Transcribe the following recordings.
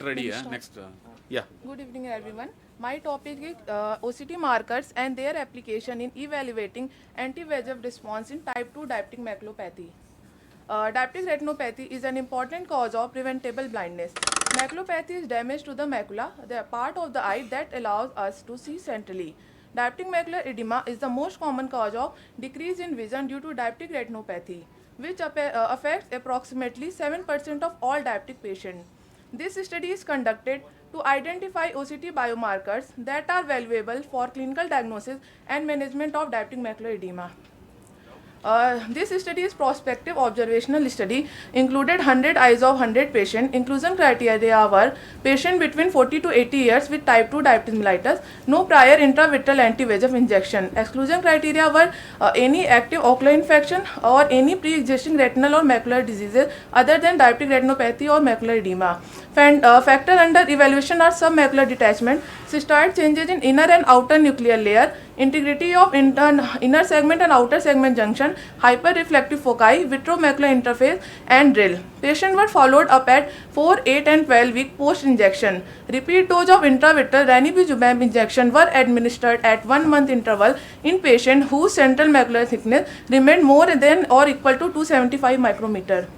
Ready, next. Yeah. Good evening, everyone. My topic is OCT markers and their application in evaluating anti-VEGF response in type 2 diabetic maculopathy. Diabetic retinopathy is an important cause of preventable blindness. Maculopathy is damage to the macula, the part of the eye that allows us to see centrally. Diabetic macular edema is the most common cause of decrease in vision due to diabetic retinopathy, which affects approximately 7% of all diabetic patients. This study is conducted to identify OCT biomarkers that are valuable for clinical diagnosis and management of diabetic macular edema. This study is prospective observational study, included 100 eyes of 100 patients. Inclusion criteria were patient between 40 to 80 years with type 2 diabetes mellitus, no prior intravitreal anti-VEGF injection. Exclusion criteria were any active ocular infection or any pre-existing retinal or macular diseases other than diabetic retinopathy or macular edema. Factor under evaluation are submacular detachment, cystoid changes in inner and outer nuclear layer, integrity of inner segment and outer segment junction, hyperreflective foci, vitreomacular interface, and drill. Patients were followed up at 4, 8, and 12 weeks post-injection. Repeat dose of intravitreal ranibizumab injection were administered at 1 month interval in patients whose central macular thickness remained more than or equal to 275 micrometer.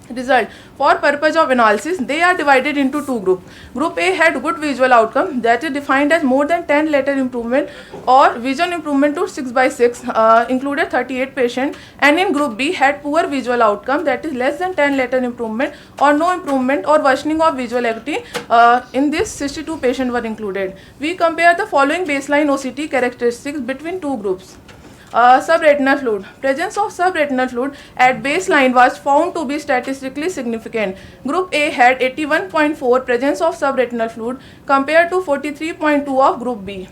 Result. For purpose of analysis, they are divided into two groups. Group A had good visual outcome, that is defined as more than 10 letter improvement or vision improvement to 6/6, included 38 patients, and in Group B had poor visual outcome, that is less than 10 letter improvement or no improvement or worsening of visual acuity. In this, 62 patients were included. We compare the following baseline OCT characteristics between two groups. Subretinal fluid. Presence of subretinal fluid at baseline was found to be statistically significant. Group A had 81.4 presence of subretinal fluid compared to 43.2 of Group B.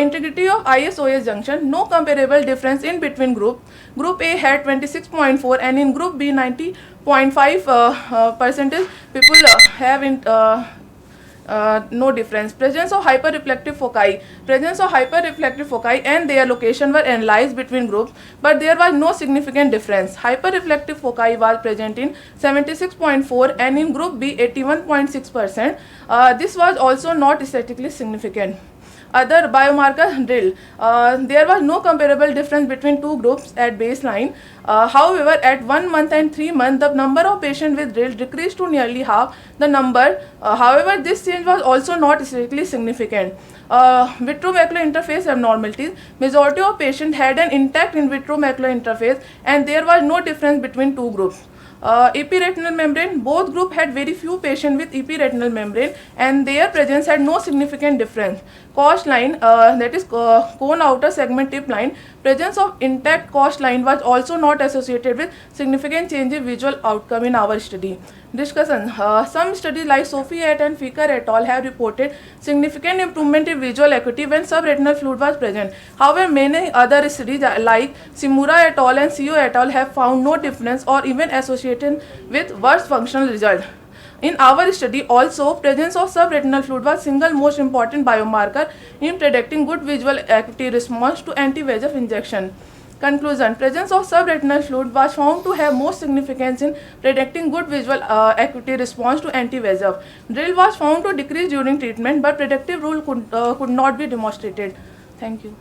Integrity of ISOS junction, no comparable difference in between groups. Group A had 26.4 and in Group B 90.5 percentage people have no difference. Presence of hyperreflective foci. Presence of hyperreflective foci and their location were analyzed between groups, but there was no significant difference. Hyperreflective foci was present in 76.4 and in Group B 81.6%. This was also not statistically significant. Other biomarker drill. There was no comparable difference between two groups at baseline. However, at 1 month and 3 months, the number of patients with drill decreased to nearly half the number. However, this change was also not statistically significant. Vitreomacular interface abnormalities. Majority of patients had an intact in vitreomacular interface, and there was no difference between two groups. Epiretinal membrane. Both groups had very few patients with epiretinal membrane, and their presence had no significant difference. Cost line, that is cone outer segment tip line. Presence of intact cost line was also not associated with significant change in visual outcome in our study. Discussion. Some studies like Sophie et and Ficker et al. Have reported significant improvement in visual acuity when subretinal fluid was present. However, many other studies like Simura et al. And Seo et al. Have found no difference or even associated with worse functional result. In our study also, presence of subretinal fluid was single most important biomarker in predicting good visual acuity response to anti-VEGF injection. Conclusion. Presence of subretinal fluid was found to have most significance in predicting good visual acuity response to anti-VEGF. Drill was found to decrease during treatment, but predictive rule could not be demonstrated. Thank you.